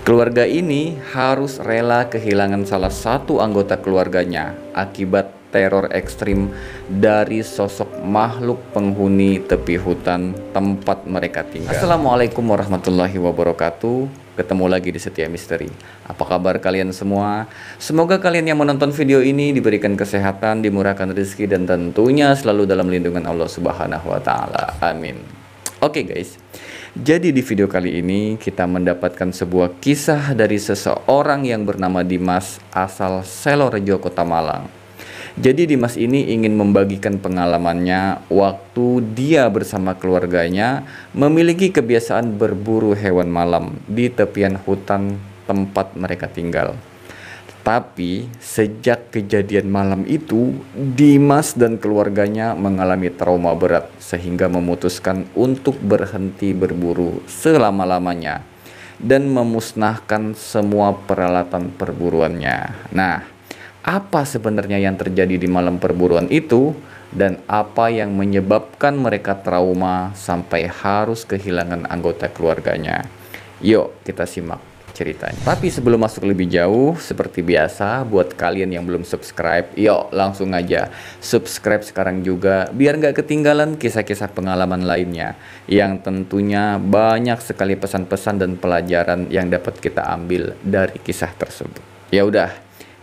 Keluarga ini harus rela kehilangan salah satu anggota keluarganya akibat teror ekstrim dari sosok makhluk penghuni tepi hutan tempat mereka tinggal. Assalamualaikum warahmatullahi wabarakatuh. Ketemu lagi di Setia Misteri. Apa kabar kalian semua? Semoga kalian yang menonton video ini diberikan kesehatan, dimurahkan rezeki, dan tentunya selalu dalam lindungan Allah Subhanahu wa Ta'ala. Amin. Oke guys, jadi di video kali ini kita mendapatkan sebuah kisah dari seseorang yang bernama Dimas asal Selorejo, Kota Malang. Jadi Dimas ini ingin membagikan pengalamannya waktu dia bersama keluarganya memiliki kebiasaan berburu hewan malam di tepian hutan tempat mereka tinggal. Tapi sejak kejadian malam itu, Dimas dan keluarganya mengalami trauma berat sehingga memutuskan untuk berhenti berburu selama-lamanya dan memusnahkan semua peralatan perburuannya. Nah, apa sebenarnya yang terjadi di malam perburuan itu dan apa yang menyebabkan mereka trauma sampai harus kehilangan anggota keluarganya? Yuk kita simak ceritanya. Tapi sebelum masuk lebih jauh, seperti biasa buat kalian yang belum subscribe, yuk langsung aja subscribe sekarang juga biar nggak ketinggalan kisah-kisah pengalaman lainnya yang tentunya banyak sekali pesan-pesan dan pelajaran yang dapat kita ambil dari kisah tersebut. Ya udah,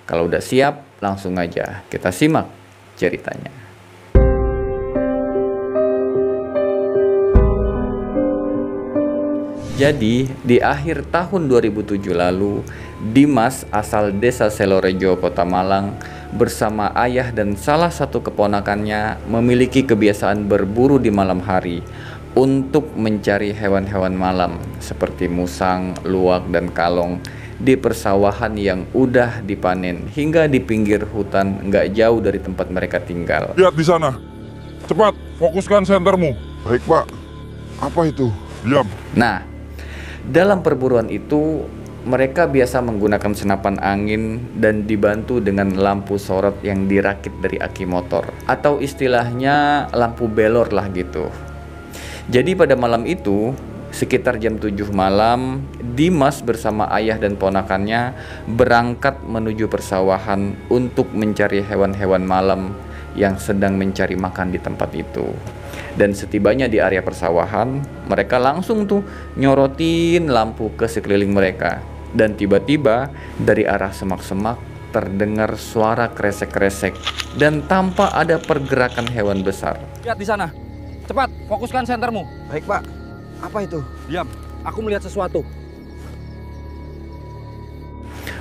kalau udah siap, langsung aja kita simak ceritanya. Jadi, di akhir tahun 2007 lalu, Dimas asal desa Selorejo, Kota Malang, bersama ayah dan salah satu keponakannya memiliki kebiasaan berburu di malam hari untuk mencari hewan-hewan malam seperti musang, luwak, dan kalong di persawahan yang udah dipanen hingga di pinggir hutan nggak jauh dari tempat mereka tinggal. Lihat di sana. Cepat, fokuskan sentermu. Baik, Pak. Apa itu? Diam. Nah, dalam perburuan itu mereka biasa menggunakan senapan angin dan dibantu dengan lampu sorot yang dirakit dari aki motor, atau istilahnya lampu belor lah gitu. Jadi pada malam itu sekitar jam 7 malam, Dimas bersama ayah dan ponakannya berangkat menuju persawahan untuk mencari hewan-hewan malam yang sedang mencari makan di tempat itu. Dan setibanya di area persawahan, mereka langsung tuh nyorotin lampu ke sekeliling mereka. Dan tiba-tiba dari arah semak-semak terdengar suara kresek-kresek dan tampak ada pergerakan hewan besar. Lihat di sana. Cepat, fokuskan sentermu. Baik, Pak. Apa itu? Diam, aku melihat sesuatu.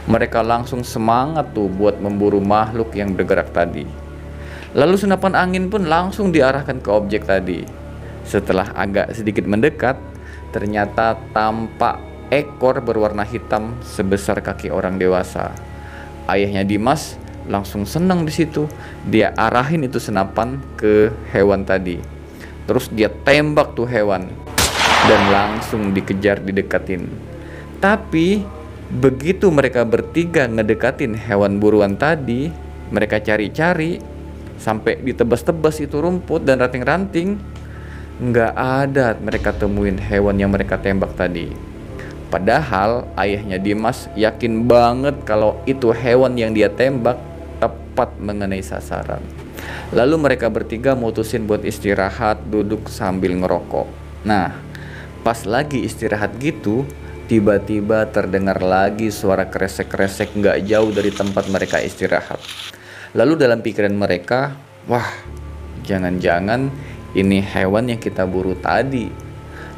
Mereka langsung semangat tuh buat memburu makhluk yang bergerak tadi. Lalu senapan angin pun langsung diarahkan ke objek tadi. Setelah agak sedikit mendekat, ternyata tampak ekor berwarna hitam sebesar kaki orang dewasa. Ayahnya Dimas langsung senang di situ. Dia arahin itu senapan ke hewan tadi. Terus dia tembak tuh hewan dan langsung dikejar, didekatin. Tapi begitu mereka bertiga ngedekatin hewan buruan tadi, mereka cari-cari sampai ditebas-tebas itu rumput dan ranting-ranting, nggak ada mereka temuin hewan yang mereka tembak tadi. Padahal ayahnya Dimas yakin banget kalau itu hewan yang dia tembak tepat mengenai sasaran. Lalu mereka bertiga mutusin buat istirahat, duduk sambil ngerokok. Nah, pas lagi istirahat gitu, tiba-tiba terdengar lagi suara kresek-kresek nggak jauh dari tempat mereka istirahat. Lalu dalam pikiran mereka, wah, jangan-jangan ini hewan yang kita buru tadi.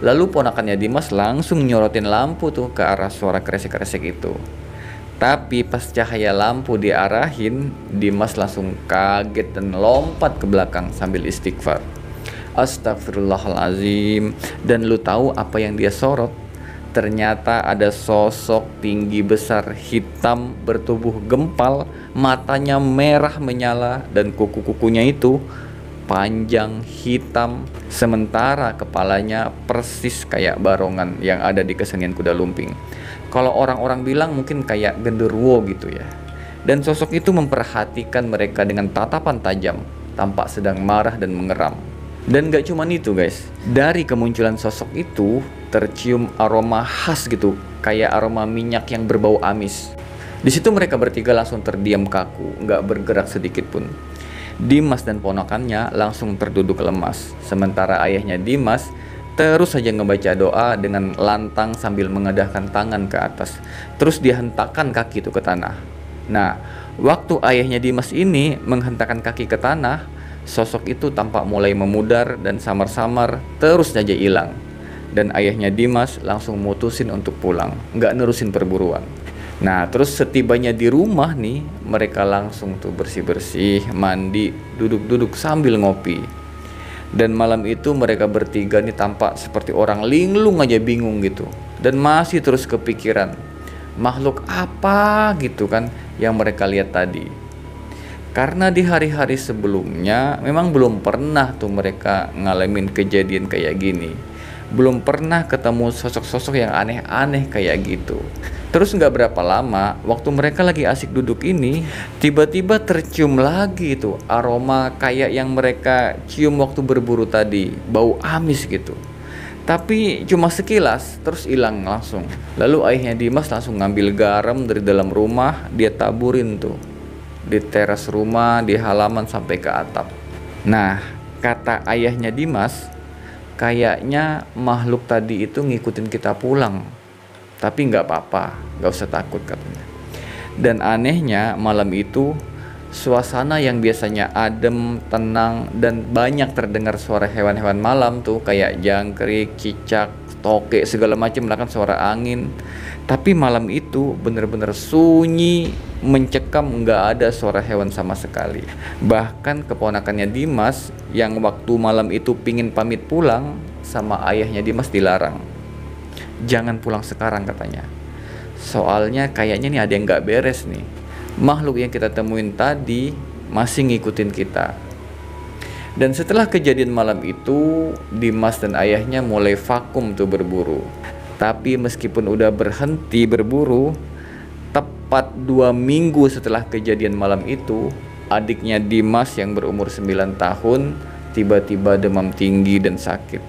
Lalu ponakannya Dimas langsung nyorotin lampu tuh ke arah suara kresek-kresek itu. Tapi pas cahaya lampu diarahin, Dimas langsung kaget dan lompat ke belakang sambil istighfar. Astagfirullahalazim. Dan lu tahu apa yang dia sorot? Ternyata ada sosok tinggi besar hitam bertubuh gempal, matanya merah menyala dan kuku-kukunya itu panjang hitam, sementara kepalanya persis kayak barongan yang ada di kesenian kuda lumping. Kalau orang-orang bilang mungkin kayak genderuwo gitu ya. Dan sosok itu memperhatikan mereka dengan tatapan tajam, tampak sedang marah dan mengeram. Dan gak cuman itu guys, dari kemunculan sosok itu tercium aroma khas gitu, kayak aroma minyak yang berbau amis. Di situ mereka bertiga langsung terdiam kaku, gak bergerak sedikit pun. Dimas dan ponakannya langsung terduduk lemas, sementara ayahnya Dimas terus saja ngebaca doa dengan lantang sambil mengadahkan tangan ke atas. Terus dia hentakkan kaki itu ke tanah. Nah, waktu ayahnya Dimas ini menghentakkan kaki ke tanah, sosok itu tampak mulai memudar dan samar-samar terus saja hilang. Dan ayahnya Dimas langsung mutusin untuk pulang, nggak nerusin perburuan. Nah, terus setibanya di rumah nih, mereka langsung tuh bersih-bersih, mandi, duduk-duduk sambil ngopi. Dan malam itu mereka bertiga nih tampak seperti orang linglung aja, bingung gitu. Dan masih terus kepikiran, makhluk apa gitu kan yang mereka lihat tadi. Karena di hari-hari sebelumnya memang belum pernah tuh mereka ngalamin kejadian kayak gini. Belum pernah ketemu sosok-sosok yang aneh-aneh kayak gitu. Terus nggak berapa lama, waktu mereka lagi asik duduk ini, tiba-tiba tercium lagi tuh aroma kayak yang mereka cium waktu berburu tadi, bau amis gitu. Tapi cuma sekilas, terus hilang langsung. Lalu ayahnya Dimas langsung ngambil garam dari dalam rumah, dia taburin tuh di teras rumah, di halaman sampai ke atap. Nah, kata ayahnya Dimas, kayaknya makhluk tadi itu ngikutin kita pulang. Tapi nggak apa-apa, nggak usah takut katanya. Dan anehnya malam itu suasana yang biasanya adem, tenang, dan banyak terdengar suara hewan-hewan malam tuh kayak jangkrik, cicak, toke, segala macam, bahkan suara angin. Tapi malam itu bener-bener sunyi, mencekam, nggak ada suara hewan sama sekali. Bahkan keponakannya Dimas yang waktu malam itu pingin pamit pulang, sama ayahnya Dimas dilarang. Jangan pulang sekarang katanya. Soalnya kayaknya nih ada yang nggak beres nih. Makhluk yang kita temuin tadi masih ngikutin kita. Dan setelah kejadian malam itu, Dimas dan ayahnya mulai vakum tuh berburu. Tapi meskipun udah berhenti berburu, tepat 2 minggu setelah kejadian malam itu, adiknya Dimas yang berumur 9 tahun tiba-tiba demam tinggi dan sakit,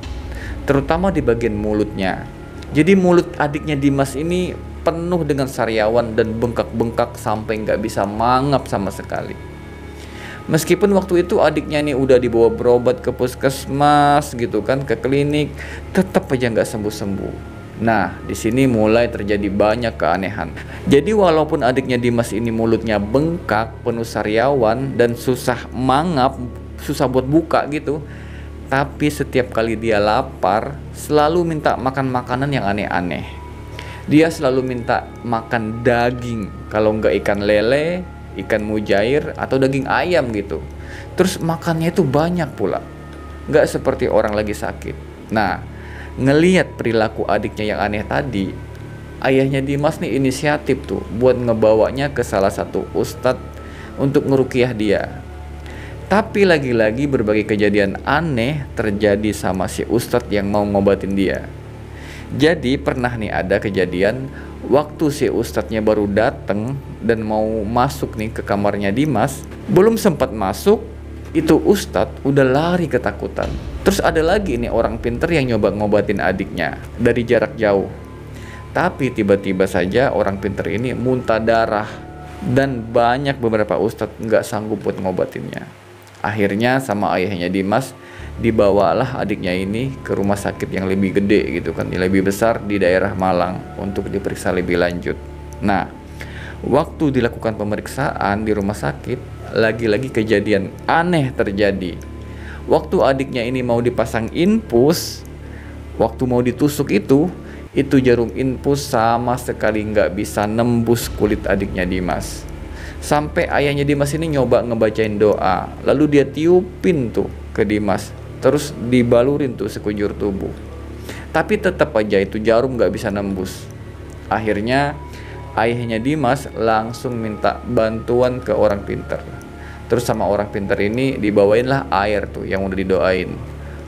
terutama di bagian mulutnya. Jadi mulut adiknya Dimas ini penuh dengan sariawan dan bengkak-bengkak sampai nggak bisa mangap sama sekali. Meskipun waktu itu adiknya ini udah dibawa berobat ke puskesmas gitu kan, ke klinik, tetap aja nggak sembuh-sembuh. Nah, di sini mulai terjadi banyak keanehan. Jadi walaupun adiknya Dimas ini mulutnya bengkak, penuh sariawan, dan susah mangap, susah buat buka gitu, tapi setiap kali dia lapar, selalu minta makan makanan yang aneh-aneh. Dia selalu minta makan daging, kalau nggak ikan lele, ikan mujair, atau daging ayam gitu. Terus makannya itu banyak pula, nggak seperti orang lagi sakit. Nah, ngelihat perilaku adiknya yang aneh tadi, ayahnya Dimas nih inisiatif tuh buat ngebawanya ke salah satu ustadz untuk ngeruqyah dia. Tapi lagi-lagi berbagai kejadian aneh terjadi sama si ustadz yang mau ngobatin dia. Jadi pernah nih ada kejadian waktu si ustadznya baru dateng dan mau masuk nih ke kamarnya Dimas, belum sempat masuk, itu ustadz udah lari ketakutan. Terus ada lagi nih orang pinter yang nyoba ngobatin adiknya dari jarak jauh. Tapi tiba-tiba saja orang pinter ini muntah darah, dan banyak beberapa ustadz nggak sanggup buat ngobatinnya. Akhirnya sama ayahnya Dimas dibawalah adiknya ini ke rumah sakit yang lebih gede gitu kan, yang lebih besar di daerah Malang untuk diperiksa lebih lanjut. Nah, waktu dilakukan pemeriksaan di rumah sakit, lagi-lagi kejadian aneh terjadi. Waktu adiknya ini mau dipasang infus, waktu mau ditusuk itu jarum infus sama sekali nggak bisa nembus kulit adiknya Dimas. Sampai ayahnya Dimas ini nyoba ngebacain doa, lalu dia tiupin tuh ke Dimas, terus dibalurin tuh sekujur tubuh. Tapi tetap aja itu jarum nggak bisa nembus. Akhirnya ayahnya Dimas langsung minta bantuan ke orang pinter. Terus sama orang pinter ini dibawainlah air tuh yang udah didoain.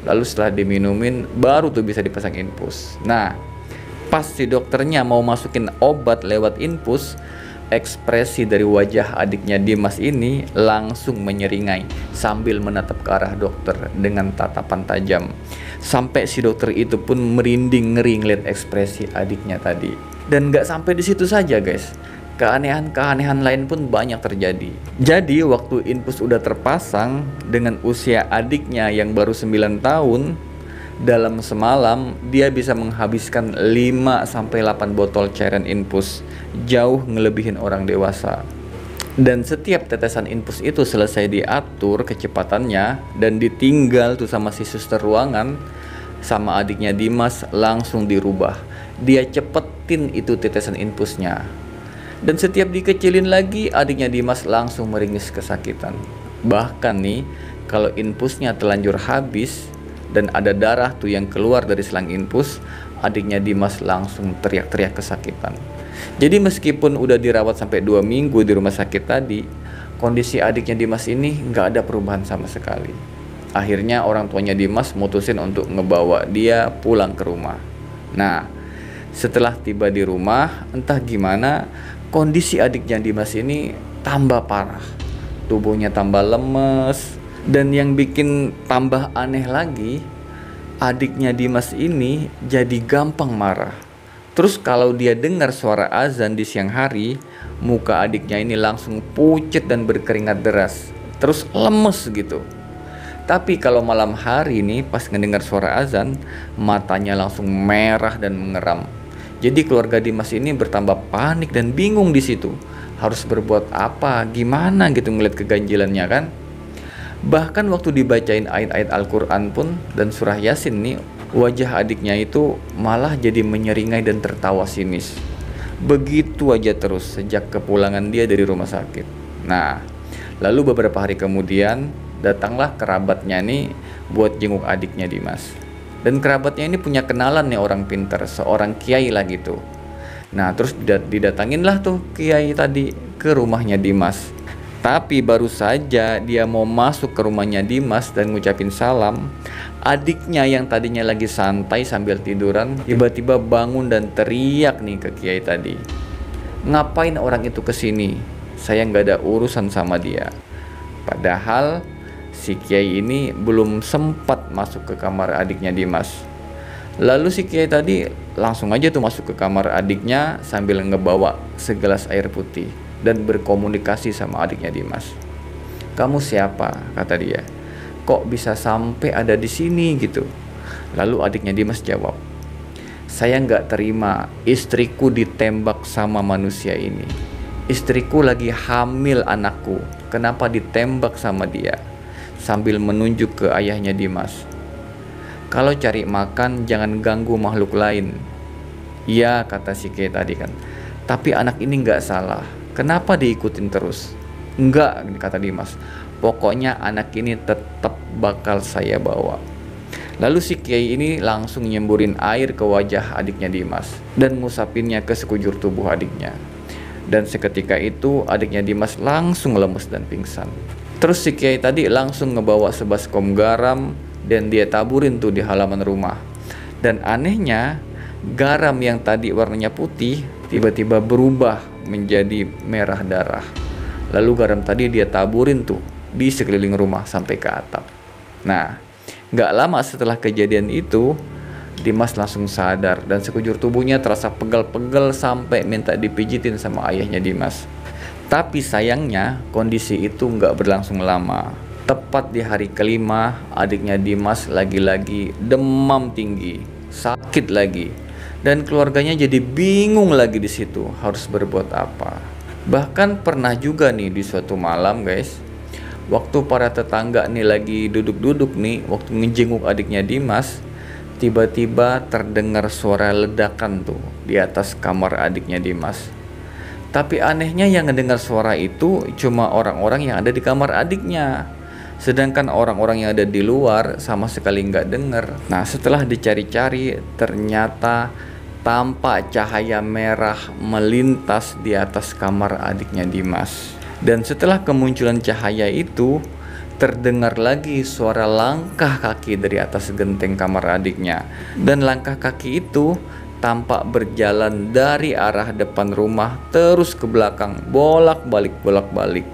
Lalu setelah diminumin baru tuh bisa dipasang infus. Nah, pas si dokternya mau masukin obat lewat infus, Ekspresi dari wajah adiknya Dimas ini langsung menyeringai sambil menatap ke arah dokter dengan tatapan tajam. Sampai si dokter itu pun merinding ngeri ngeliat ekspresi adiknya tadi. Dan gak sampai di situ saja guys, keanehan-keanehan lain pun banyak terjadi. Jadi waktu infus udah terpasang dengan usia adiknya yang baru 9 tahun, dalam semalam dia bisa menghabiskan 5-8 botol cairan infus, jauh ngelebihin orang dewasa. Dan setiap tetesan infus itu selesai diatur kecepatannya dan ditinggal tuh sama si suster ruangan, sama adiknya Dimas langsung dirubah. Dia cepetin itu tetesan infusnya. Dan setiap dikecilin lagi, adiknya Dimas langsung meringis kesakitan. Bahkan nih, kalau infusnya telanjur habis dan ada darah tuh yang keluar dari selang infus, adiknya Dimas langsung teriak-teriak kesakitan. Jadi meskipun udah dirawat sampai 2 minggu di rumah sakit tadi, kondisi adiknya Dimas ini nggak ada perubahan sama sekali. Akhirnya orang tuanya Dimas mutusin untuk ngebawa dia pulang ke rumah. Nah, setelah tiba di rumah, entah gimana kondisi adiknya Dimas ini tambah parah. Tubuhnya tambah lemes. Dan yang bikin tambah aneh lagi, adiknya Dimas ini jadi gampang marah. Terus kalau dia dengar suara azan di siang hari, muka adiknya ini langsung pucet dan berkeringat deras. Terus lemes gitu. Tapi kalau malam hari nih pas ngedengar suara azan, matanya langsung merah dan mengeram. Jadi keluarga Dimas ini bertambah panik dan bingung di situ. Harus berbuat apa, gimana gitu ngeliat keganjilannya kan. Bahkan waktu dibacain ayat-ayat Al-Quran pun dan surah Yasin nih, wajah adiknya itu malah jadi menyeringai dan tertawa sinis. Begitu aja terus sejak kepulangan dia dari rumah sakit. Nah, lalu beberapa hari kemudian datanglah kerabatnya nih buat jenguk adiknya Dimas. Dan kerabatnya ini punya kenalan nih orang pintar, seorang kiai lah gitu. Nah, terus didatanginlah tuh kiai tadi ke rumahnya Dimas. Tapi baru saja dia mau masuk ke rumahnya Dimas dan ngucapin salam, adiknya yang tadinya lagi santai sambil tiduran tiba-tiba bangun dan teriak nih ke kiai tadi. Ngapain orang itu kesini? Saya nggak ada urusan sama dia. Padahal si kiai ini belum sempat masuk ke kamar adiknya Dimas. Lalu si kiai tadi langsung aja tuh masuk ke kamar adiknya sambil ngebawa segelas air putih dan berkomunikasi sama adiknya Dimas. "Kamu siapa?" kata dia. "Kok bisa sampai ada di sini gitu?" Lalu adiknya Dimas jawab, "Saya nggak terima istriku ditembak sama manusia ini. Istriku lagi hamil anakku, kenapa ditembak sama dia?" Sambil menunjuk ke ayahnya Dimas. "Kalau cari makan jangan ganggu makhluk lain." "Iya," kata si kiai tadi kan, "tapi anak ini nggak salah. Kenapa diikutin terus?" "Enggak," kata Dimas, "pokoknya anak ini tetap bakal saya bawa." Lalu si kiai ini langsung nyemburin air ke wajah adiknya Dimas dan ngusapinnya ke sekujur tubuh adiknya. Dan seketika itu adiknya Dimas langsung lemes dan pingsan. Terus si kiai tadi langsung ngebawa sebaskom garam dan dia taburin tuh di halaman rumah. Dan anehnya, garam yang tadi warnanya putih tiba-tiba berubah menjadi merah darah. Lalu garam tadi dia taburin tuh di sekeliling rumah sampai ke atap. Nah, gak lama setelah kejadian itu, Dimas langsung sadar dan sekujur tubuhnya terasa pegal-pegal sampai minta dipijitin sama ayahnya Dimas. Tapi sayangnya kondisi itu gak berlangsung lama. Tepat di hari kelima, adiknya Dimas lagi-lagi demam tinggi, sakit lagi. Dan keluarganya jadi bingung lagi di situ harus berbuat apa. Bahkan pernah juga nih di suatu malam guys, waktu para tetangga nih lagi duduk-duduk nih, waktu ngejenguk adiknya Dimas, tiba-tiba terdengar suara ledakan tuh di atas kamar adiknya Dimas. Tapi anehnya yang ngedengar suara itu cuma orang-orang yang ada di kamar adiknya. Sedangkan orang-orang yang ada di luar sama sekali nggak dengar. Nah, setelah dicari-cari ternyata tampak cahaya merah melintas di atas kamar adiknya Dimas. Dan setelah kemunculan cahaya itu, terdengar lagi suara langkah kaki dari atas genteng kamar adiknya. Dan langkah kaki itu tampak berjalan dari arah depan rumah terus ke belakang, bolak-balik,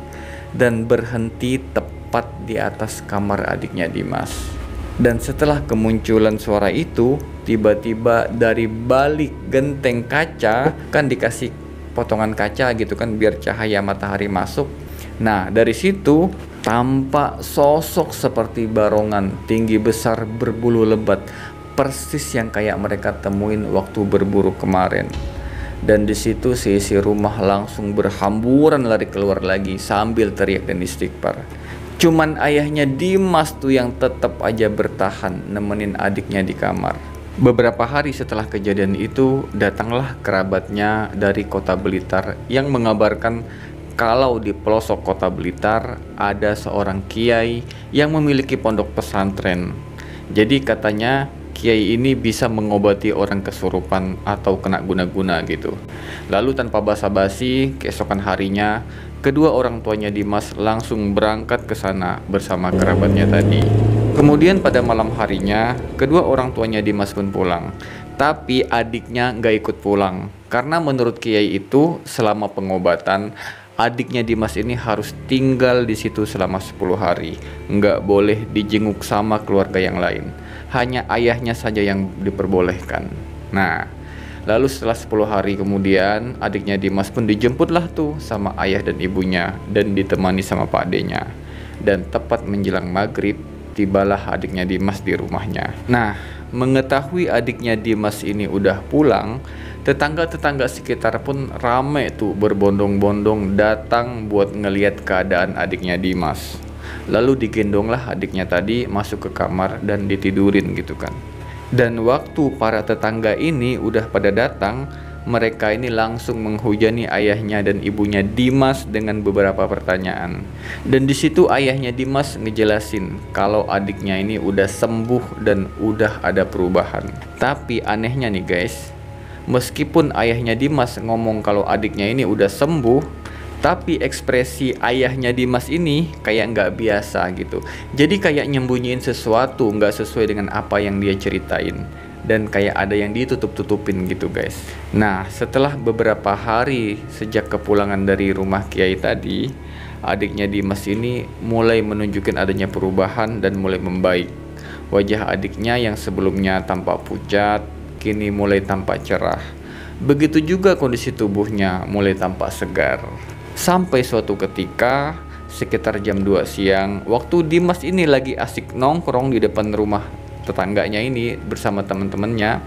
dan berhenti tepat di atas kamar adiknya Dimas. Dan setelah kemunculan suara itu, tiba-tiba dari balik genteng kaca, kan dikasih potongan kaca gitu kan biar cahaya matahari masuk. Nah, dari situ tampak sosok seperti barongan, tinggi besar, berbulu lebat, persis yang kayak mereka temuin waktu berburu kemarin. Dan di situ seisi rumah langsung berhamburan lari keluar lagi sambil teriak dan istighfar. Cuman ayahnya Dimas tuh yang tetap aja bertahan nemenin adiknya di kamar. Beberapa hari setelah kejadian itu, datanglah kerabatnya dari kota Blitar yang mengabarkan kalau di pelosok kota Blitar ada seorang kiai yang memiliki pondok pesantren. Jadi katanya kiai ini bisa mengobati orang kesurupan atau kena guna-guna gitu. Lalu tanpa basa-basi, keesokan harinya kedua orang tuanya Dimas langsung berangkat ke sana bersama kerabatnya tadi. Kemudian pada malam harinya, kedua orang tuanya Dimas pun pulang. Tapi adiknya nggak ikut pulang, karena menurut kiai itu selama pengobatan, adiknya Dimas ini harus tinggal di situ selama 10 hari. Nggak boleh dijenguk sama keluarga yang lain. Hanya ayahnya saja yang diperbolehkan. Nah, lalu setelah 10 hari kemudian, adiknya Dimas pun dijemputlah tuh sama ayah dan ibunya dan ditemani sama pak adenya. Dan tepat menjelang maghrib, tibalah adiknya Dimas di rumahnya. Nah, mengetahui adiknya Dimas ini udah pulang, tetangga-tetangga sekitar pun rame tuh berbondong-bondong datang buat ngeliat keadaan adiknya Dimas. Lalu digendonglah adiknya tadi masuk ke kamar dan ditidurin gitu kan. Dan waktu para tetangga ini udah pada datang, mereka ini langsung menghujani ayahnya dan ibunya Dimas dengan beberapa pertanyaan. Dan di situ ayahnya Dimas ngejelasin kalau adiknya ini udah sembuh dan udah ada perubahan. Tapi anehnya nih guys, meskipun ayahnya Dimas ngomong kalau adiknya ini udah sembuh, tapi ekspresi ayahnya Dimas ini kayak nggak biasa gitu. Jadi kayak nyembunyiin sesuatu nggak sesuai dengan apa yang dia ceritain. Dan kayak ada yang ditutup-tutupin gitu guys. Nah, setelah beberapa hari sejak kepulangan dari rumah kiai tadi, adiknya Dimas ini mulai menunjukkan adanya perubahan dan mulai membaik. Wajah adiknya yang sebelumnya tampak pucat, kini mulai tampak cerah. Begitu juga kondisi tubuhnya mulai tampak segar. Sampai suatu ketika, sekitar jam 2 siang, waktu Dimas ini lagi asik nongkrong di depan rumah tetangganya ini bersama teman-temannya,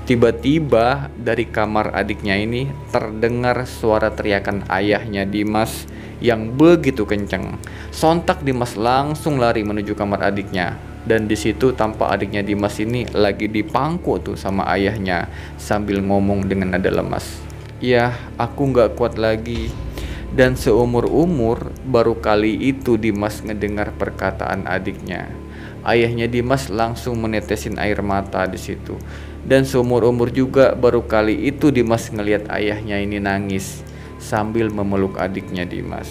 tiba-tiba dari kamar adiknya ini terdengar suara teriakan ayahnya Dimas yang begitu kencang. Sontak Dimas langsung lari menuju kamar adiknya, dan di situ tampak adiknya Dimas ini lagi dipangku tuh sama ayahnya sambil ngomong dengan nada lemas. "Ya, aku nggak kuat lagi." Dan seumur-umur baru kali itu Dimas ngedengar perkataan adiknya. Ayahnya Dimas langsung menetesin air mata di situ. Dan seumur-umur juga baru kali itu Dimas ngelihat ayahnya ini nangis sambil memeluk adiknya Dimas.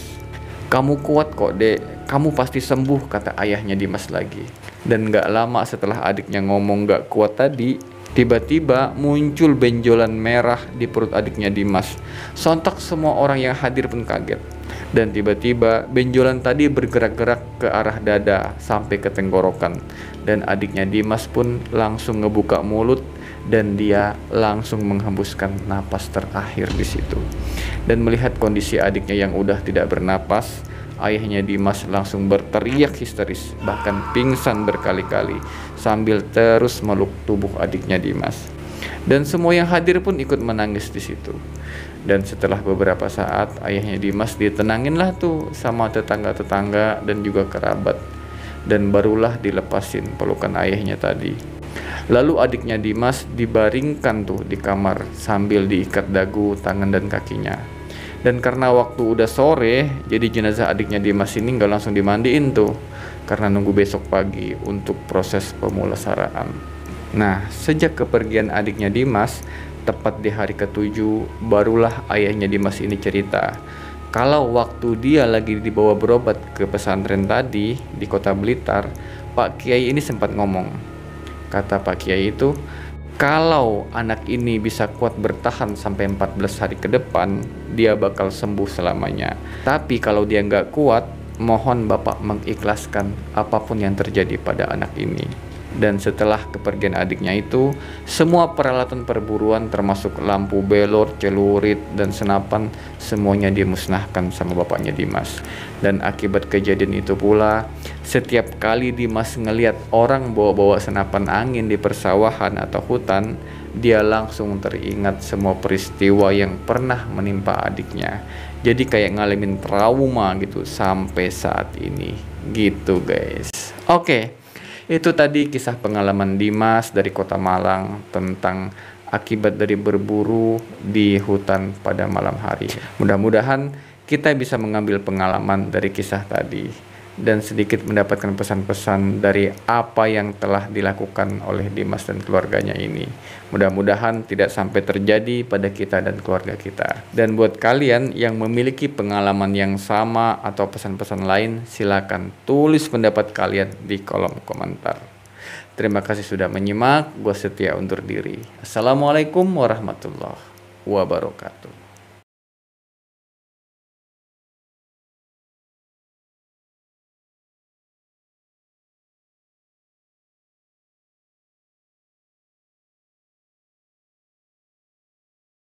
"Kamu kuat kok, Dek. Kamu pasti sembuh," kata ayahnya Dimas lagi. Dan gak lama setelah adiknya ngomong gak kuat tadi, tiba-tiba muncul benjolan merah di perut adiknya Dimas. Sontak semua orang yang hadir pun kaget. Dan tiba-tiba benjolan tadi bergerak-gerak ke arah dada sampai ke tenggorokan. Dan adiknya Dimas pun langsung ngebuka mulut dan dia langsung menghembuskan napas terakhir di situ. Dan melihat kondisi adiknya yang udah tidak bernapas, ayahnya Dimas langsung berteriak histeris, bahkan pingsan berkali-kali sambil terus meluk tubuh adiknya Dimas. Dan semua yang hadir pun ikut menangis di situ. Dan setelah beberapa saat, ayahnya Dimas ditenangin lah tuh sama tetangga-tetangga dan juga kerabat. Dan barulah dilepasin pelukan ayahnya tadi. Lalu adiknya Dimas dibaringkan tuh di kamar sambil diikat dagu, tangan dan kakinya. Dan karena waktu udah sore, jadi jenazah adiknya Dimas ini nggak langsung dimandiin tuh, karena nunggu besok pagi untuk proses pemulasaraan. Nah, sejak kepergian adiknya Dimas, tepat di hari ke-7, barulah ayahnya Dimas ini cerita kalau waktu dia lagi dibawa berobat ke pesantren tadi di kota Blitar, Pak Kiai ini sempat ngomong. Kata Pak Kiai itu, Kalau anak ini bisa kuat bertahan sampai 14 hari ke depan, dia bakal sembuh selamanya. Tapi kalau dia nggak kuat, mohon Bapak mengikhlaskan apapun yang terjadi pada anak ini. Dan setelah kepergian adiknya itu, semua peralatan perburuan termasuk lampu belor, celurit, dan senapan semuanya dimusnahkan sama bapaknya Dimas. Dan akibat kejadian itu pula, setiap kali Dimas ngelihat orang bawa-bawa senapan angin di persawahan atau hutan, dia langsung teringat semua peristiwa yang pernah menimpa adiknya. Jadi kayak ngalamin trauma gitu sampai saat ini. Gitu guys. Oke. Itu tadi kisah pengalaman Dimas dari Kota Malang tentang akibat dari berburu di hutan pada malam hari. Mudah-mudahan kita bisa mengambil pengalaman dari kisah tadi dan sedikit mendapatkan pesan-pesan dari apa yang telah dilakukan oleh Dimas dan keluarganya ini. Mudah-mudahan tidak sampai terjadi pada kita dan keluarga kita. Dan buat kalian yang memiliki pengalaman yang sama atau pesan-pesan lain, silakan tulis pendapat kalian di kolom komentar. Terima kasih sudah menyimak. Gue Setia undur diri. Assalamualaikum warahmatullahi wabarakatuh.